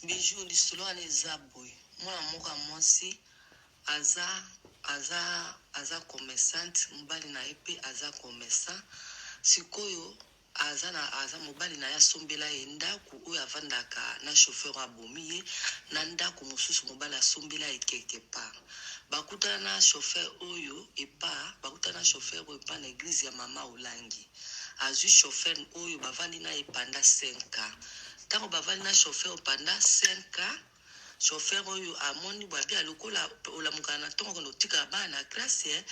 Bijou lisolo ane zaboy. Mwana moka mwasi aza commerçante, mobali na epe aza commerçant. Sikoyo aza mobali na ya sombela ye ndaku oyo avandaka na chauffeur abomi ye na ndaku mosusu mobali asombela ye quelque part. Bakutana na chauffeur oyo epa na église ya mama Olangi. Azui chauffeur oyo bavandi na ye pendant 5 ans. Tango bavandi na chauffeur pendant 5 ans, chauffeur oyo amoni bwapi alokola olamukana na tongo kono tika bana na classe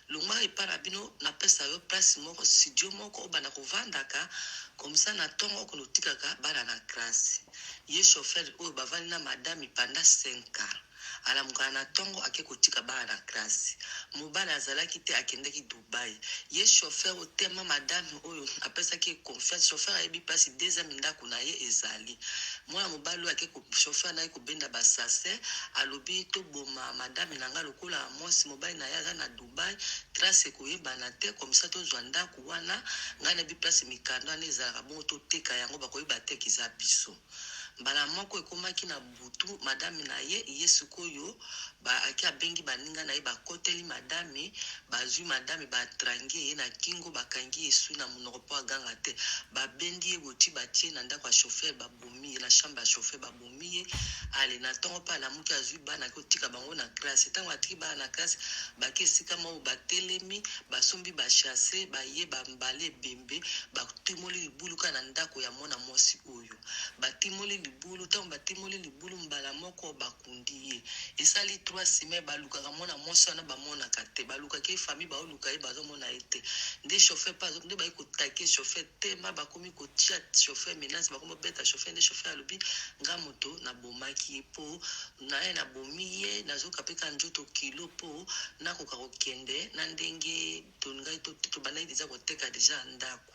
longwa epara bino na pesa yo place moko studio moko obana kovandaka comme ça na tongo kono tika ka bana na classe. Ye chauffeur oyo bavandi na madame pendant 5 ans. Alamukana na tongo ake kotika bana na classe. Mobali azalaki te akendeki Dubai. Ye chauffeur otema madame oyo apesa ki confiance chauffeur ayebi place 2 ans ndako na ye ezali. Mwana mobali ake ko chauffeur na ko benda basase alobi to boma madame nanga lokola mwasi mobali na yaza na Dubai trace ko yebana te comme ça to zwanda ku wana ngana bi place mikando ane za bon to teka yango bakoyeba te kiza biso. Mbala moko ekomaki na butu madame na ye sikoyo ba aki abengi baninga na ye bakoteli madame bazui madame batrangi ye na kingo bakangi esu na monoko po aganga te babendi ye boti batie na ndako ya chauffeur babomi na chambre ya chauffeur babomi ye ale na tongo pa la muki azui bana kotika bango na classe tango atiki bana na classe baki esika mo batelemi basombi bachasse baye bambale bembe batimoli libuluka na ndako ya mona mosi oyo batimoli libulu tango batimoli libulu mbala moko bakundi ye esali 3 semaines balukaka mona mosi wana bamonaka te balukaka ye famille baoluka ye bazomona ye te nde chauffeur pa nde bayi kotake chauffeur tema bakomi kotia chauffeur menace bakomi beta chauffeur nde chauffeur alobi nga moto na bomaki ye po na ye na bomi ye nazoka peka njoto kilo po nakoka kokende na ndenge toningai to banai deja koteka deja ndako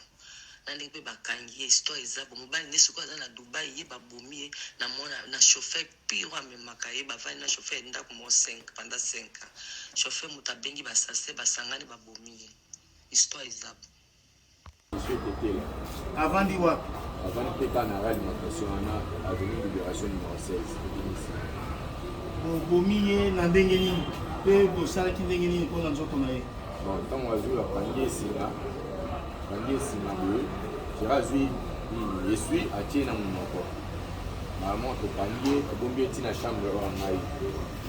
na ndenge pe bakangi ye histoire eza bo mobali nde sikoyo aza na Dubai ye babomi ye na mona na chauffeur pire amemaka ye bavandi na chauffeur ndako mo 5 pendant 5 ans chauffeur moto abengi basase basangani babomi ye histoire eza bo avandi wapi avandi peka na réalimentation wana avenue libération numéro 16 bobomi ye na ndenge nini mpe bosalaki ndenge nini mpona nzoto na ye bon ntango azwi bakangi esinga boye jera azwi esui atie na monoko normalement tokangi ye tobombi eti na chambre oyo ya ngai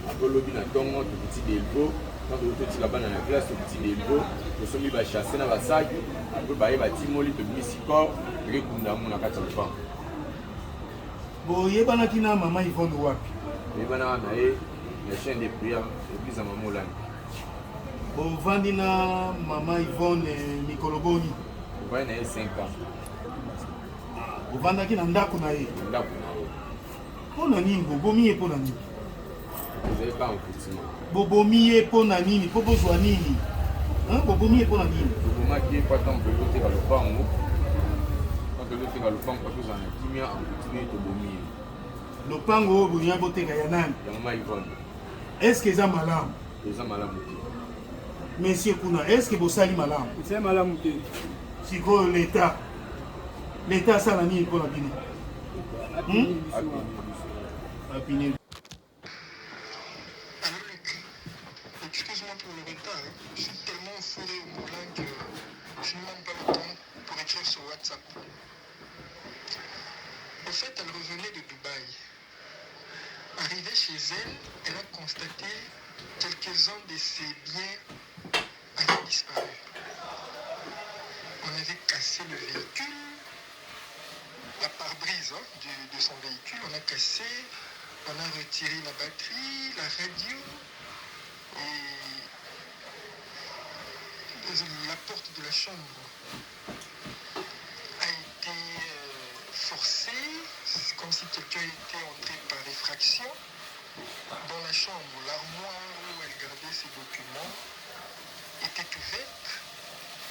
atolobi na ntongo tokuti delbo ntango totika bana na classe tokuti delbo tosombi bachasse na basaki apres baye batimoli tobimisi corps tokekunda mo na kati ya lopango boyebanaki na mama Yvonne wapi oyebana na ye na chaîne de prière église ya mama Olangi bovandi na mama Yvonne mikolo boni ovandi na ye 5 ans bovandaki na ndako na ye ndako na ye mpona nini bobomi ye mpona nini ezali pa encoutiment bobomi ye mpona nini mpo bozwa nini bobomi ye mpona nini tobomaki ye po ata mpelo oteka lopango toloteka lopango po tozala na kimia akutimi tobomi ye lopango oyo bolinga boteka ya nani ya mama Yvonne estce eza malamu eza malamu te monsieur kuna estce bosali malamu eza malamu te sikoyo leta asala nini mpona bino apini Excuse-moi pour le retard, je suis tellement fourré au moulin que je n'ai même pas le temps pour écrire sur WhatsApp. Au fait, elle revenait de Dubaï. Arrivée chez elle, elle a constaté quelques-uns de ses biens avaient disparu. On avait cassé le véhicule, la pare-brise de son véhicule, on a cassé, on a retiré la batterie, la radio, et la porte de la chambre a été forcée, c'est comme si quelqu'un était entré par effraction dans la chambre. L'armoire où elle gardait ses documents était ouverte.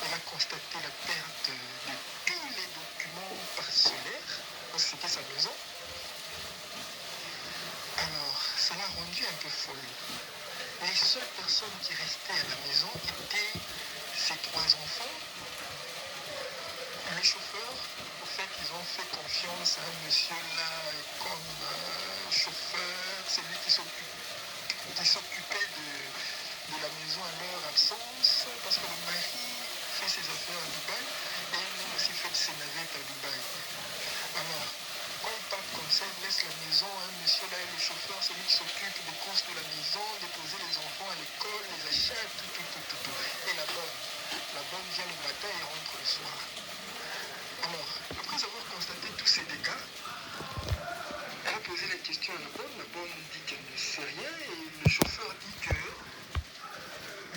On a constaté la perte de tous les documents parcellaires, parce que c'était sa maison. Alors, ça l'a rendue un peu folle. Les seules personnes qui restaient à la maison étaient ses 3 enfants, le chauffeur. En fait, ils ont fait confiance à un monsieur là, comme ses affaires à Dubaï et elle-même aussi fait ses navettes à Dubaï. Alors, quand il part comme ça, il laisse la maison, un monsieur là est le chauffeur, celui qui s'occupe des courses de la maison, déposer les enfants à l'école, les achats, tout. Et la bonne vient le matin et rentre le soir. Alors, après avoir constaté tous ces dégâts, elle a posé la question à la bonne dit qu'elle ne sait rien et le chauffeur dit que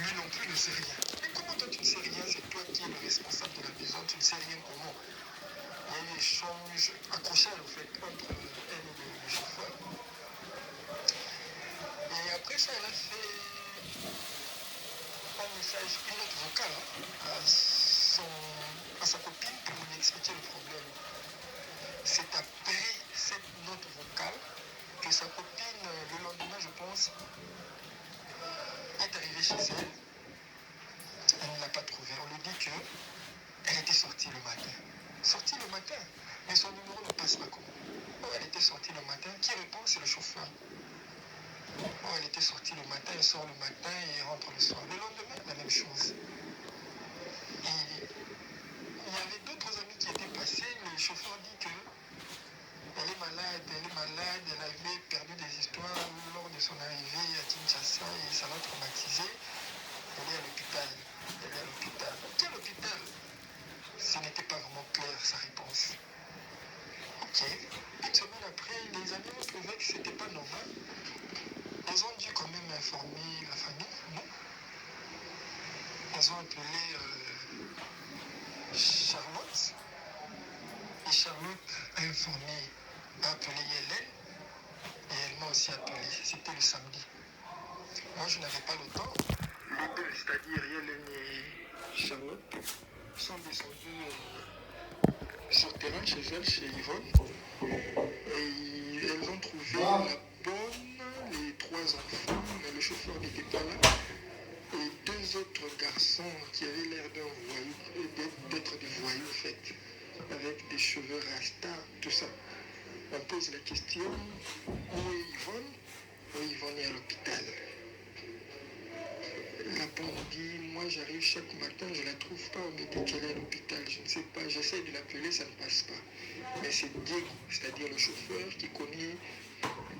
lui non plus ne sait rien. Mais comment toi tu ne sais rien? C'est toi qui es le responsable de la maison, tu ne sais rien comment? Il y a eu un échange accrochage en fait entre elle et le chauffeur. Et après ça, elle a fait un message, une note vocale à sa copine pour lui expliquer le problème. C'est après cette note vocale que sa copine, le lendemain, je pense, est arrivée chez elle. Elle ne l'a pas trouvée. On lui dit qu'elle était sortie le matin. Sortie le matin, mais son numéro ne passe pas comment? Oh, elle était sortie le matin. Qui répond? C'est le chauffeur. Oh, elle était sortie le matin, elle sort le matin et rentre le soir. Le lendemain, la même chose. Et il y avait d'autres amis qui étaient passés. Le chauffeur dit que elle est malade, elle avait perdu des histoires lors de son arrivée à Kinshasa et ça l'a traumatisée. Elle est à l'hôpital. Quel hôpital? Ce n'était pas vraiment clair sa réponse. Ok. Une semaine après, les amis ont trouvé que c'était pas normal. Ils ont dû quand même informer la famille, non? Ils ont appelé Charlotte. Et Charlotte a appelé Hélène. Et elle m'a aussi appelé. C'était le samedi. Moi, je n'avais pas le temps. Les deux, c'est-à-dire Hélène et Charlotte, sont descendus sur le terrain chez elle, chez Yvonne. Et elles ont trouvé la bonne, les 3 enfants, mais le chauffeur n'était pas là. Et 2 autres garçons qui avaient l'air d'être des voyous, en fait, avec des cheveux rasta, tout ça. On pose la question, où est Yvonne? Yvonne est à l'hôpital. La bonne dit, moi j'arrive chaque matin, je ne la trouve pas, on me dit qu'elle est à l'hôpital, je ne sais pas, j'essaie de l'appeler, ça ne passe pas. Mais c'est Diego, c'est-à-dire le chauffeur, qui connaît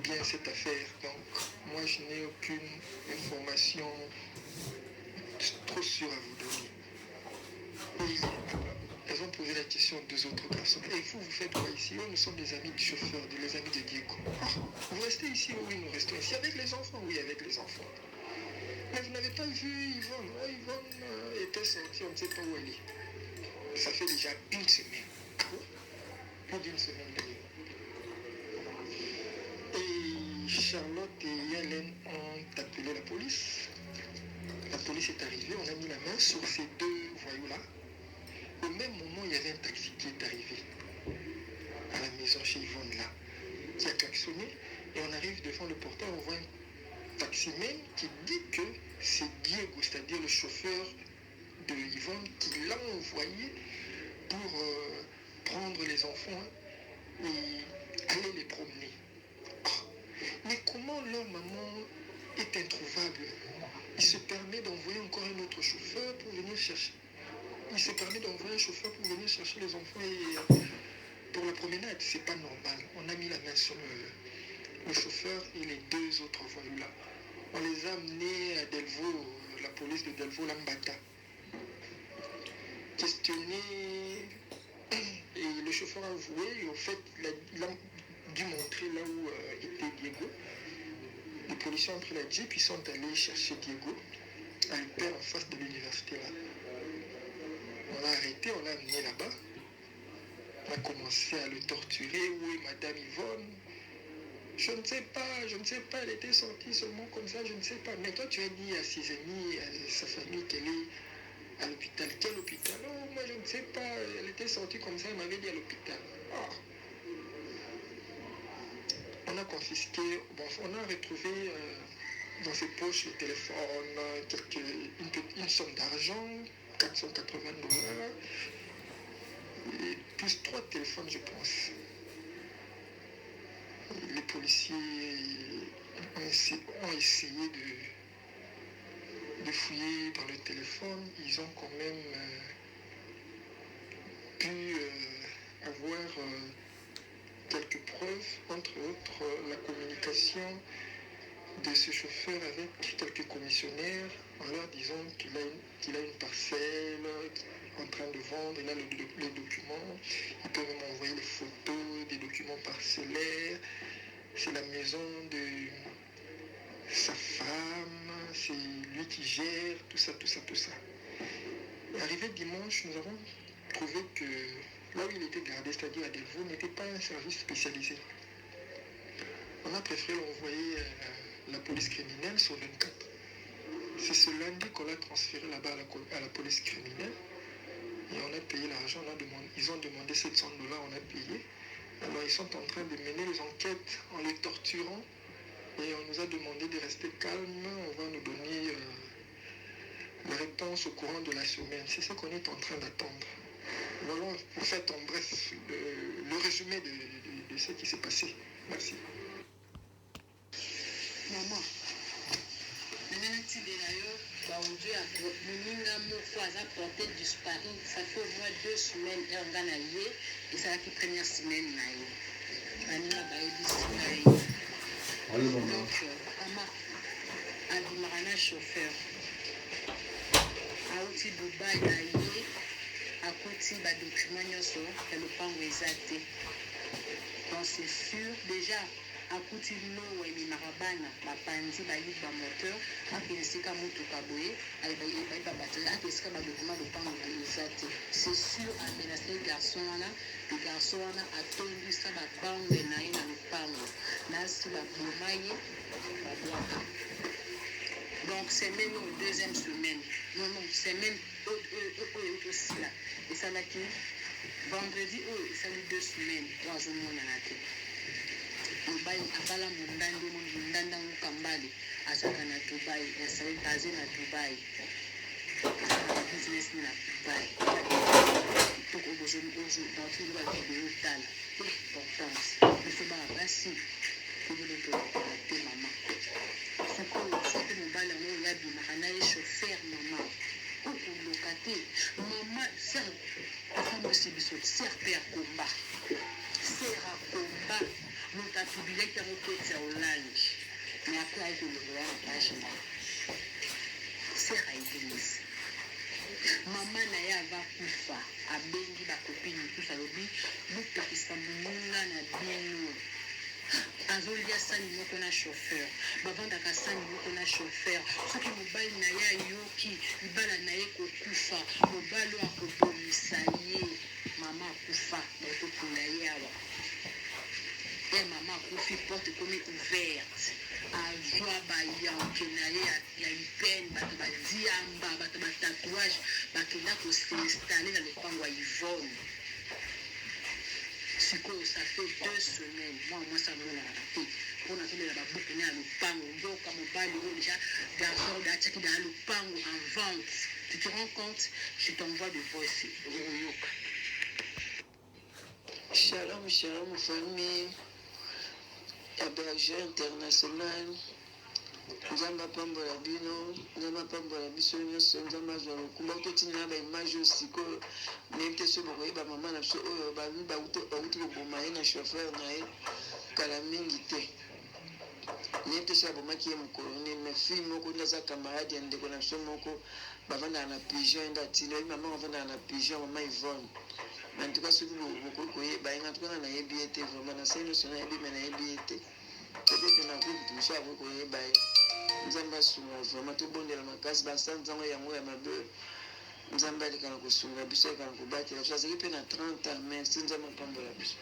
bien cette affaire. Donc, moi je n'ai aucune information trop sûre à vous donner. Et elles ont posé la question aux 2 autres garçons. Et vous faites quoi ici? Nous sommes des amis du chauffeur, les amis de Diego. Vous restez ici? Oui, nous restons ici. Avec les enfants? Oui, avec les enfants. Mais vous n'avez pas vu Yvonne? Yvonne était sortie, on ne sait pas où elle est. Ça fait déjà 1 semaine. Plus d'1 semaine d'ailleurs. Et Charlotte et Hélène ont appelé la police. La police est arrivée, on a mis la main sur ces 2 voyous-là. Au même moment, il y avait un taxi qui est arrivé à la maison chez Yvonne là, qui a klaxonné. Et on arrive devant le portail, on voit un taximan qui dit que c'est Diego, c'est-à-dire le chauffeur de Yvonne, qui l'a envoyé pour prendre les enfants et aller les promener. Mais comment leur maman est introuvable? Il se permet d'envoyer encore un autre chauffeur pour venir chercher. Il se permet d'envoyer un chauffeur pour venir chercher les enfants et pour la promenade. C'est pas normal. On a mis la main sur le chauffeur et les 2 autres voyous là. On les a amenés à Delvaux, la police de Delvaux, Lambata. Questionné, et le chauffeur a avoué, et en fait, il a dû montrer là où était Diego. Les policiers ont pris la jeep, ils sont allés chercher Diego à l'hyper en face de l'université là. On l'a arrêté, on l'a amené là-bas. On a commencé à le torturer. Où est Madame Yvonne? Je ne sais pas, elle était sortie seulement comme ça, je ne sais pas. Mais toi, tu as dit à ses amis, à sa famille qu'elle est à l'hôpital. Quel hôpital? Oh, moi, je ne sais pas, elle était sortie comme ça, elle m'avait dit à l'hôpital. Oh. On a confisqué, on a retrouvé dans ses poches le téléphone, une somme d'argent, $480, et plus 3 téléphones, je pense. Les policiers ont essayé de fouiller dans le téléphone. Ils ont quand même pu avoir quelques preuves, entre autres la communication de ce chauffeur avec quelques commissionnaires en leur disant qu'il a une parcelle en train de vendre, il a les documents, il peut même envoyer les photos des documents parcellaires, c'est la maison de sa femme, c'est lui qui gère, tout ça. Et arrivé dimanche, nous avons trouvé que là où il était gardé, c'est-à-dire à Delvaux, n'était pas un service spécialisé. On a préféré l'envoyer à la police criminelle sur 24. C'est ce lundi qu'on l'a transféré là-bas à la police criminelle. Et on a payé l'argent, ils ont demandé $700, on a payé. Alors ils sont en train de mener les enquêtes en les torturant. Et on nous a demandé de rester calme, on va nous donner la réponse au courant de la semaine. C'est ce qu'on est en train d'attendre. Voilà, pour faire en bref le résumé de ce qui s'est passé. Merci. Maman, aujourd'hui, mon frère a porté disparu. Ça fait au moins 2 semaines et on a lié. Et c'est la première semaine. Donc, maman, a chauffeur. A outil Dubaï na lié. A côté ba document nyoso, et le pan exacté. Donc c'est sûr déjà. A kuti no we marabana bapanzi bayi ba moteur akisika mutu kaboye ayi ba batterie akisika ba document de pango exact c'est sûr à menacer garçon wana atondi sa ba pango na ina le pango na si ba bomaye ba boaka. Donc c'est même au deuxième semaine non c'est même aussi là et ça là qui vendredi ça les 2 semaines 3 jours mon anate Dubai abala mundanda mukambali azaka na Dubai esale basé na Dubai business na Dubai donc aujourd'hui dans tout le vidéo tala importance il faut ba basi pour le te maman c'est que mobile ngo ya bima kana chauffeur maman pour locater maman sert afin de se biso sert per combat sert à combat. Nous avons publié que nous sommes au lunch. Mais après, nous avons la page. C'est Raïdénis. Maman n'a pas pu faire. A bengi ba copine tout ça lobi. Nous qui sommes na bino. Azolia sani moko na chauffeur. Bavanda ka sani moko na chauffeur. Soki mobali na ya yoki, ibala na ye ko kufa. Mobali akobomisa ye. Mama kufa. Bato kunda ye awa. Et maman confie porte comme ouverte à joie bayanke na ya peine bato ba diamba bato ba tatouage bato na ko s'installer dans le pango Yvonne. C'est que ça fait 2 semaines moi ça me l'a raté pour na tele ba boucle na le pango donc comme bali déjà garçon d'attaque dans le pango en vente. Tu te rends compte, je t'envoie de voice Yoka. Shalom famille. Hébergeur international, Nzamba pambola bino, Nzamba pambola biso nyonso, Nzamba zolo kumba totina ba image aussi ko nete so boko ba mama na so oyo ba uti boma na chauffeur na ye kala mingi te. Nete so boma ki mukolo ne film moko ndaza camarade ndeko na so moko bavanda na pigeon ndatilo mama bavanda na pigeon mama Yvonne. En tout cas, ce que vous voyez, en tout cas, on a ébiété vraiment. On a essayé de se faire ébiété. Peut-être qu'on a pu toucher à vous, nous avons vraiment tout bon de la casse, bassin, nous avons eu ma belle. Nous avons eu la casse, nous avons eu la casse, nous avons eu la casse, nous avons eu la casse, nous avons eu la casse, nous avons eu la casse, nous avons eu la casse,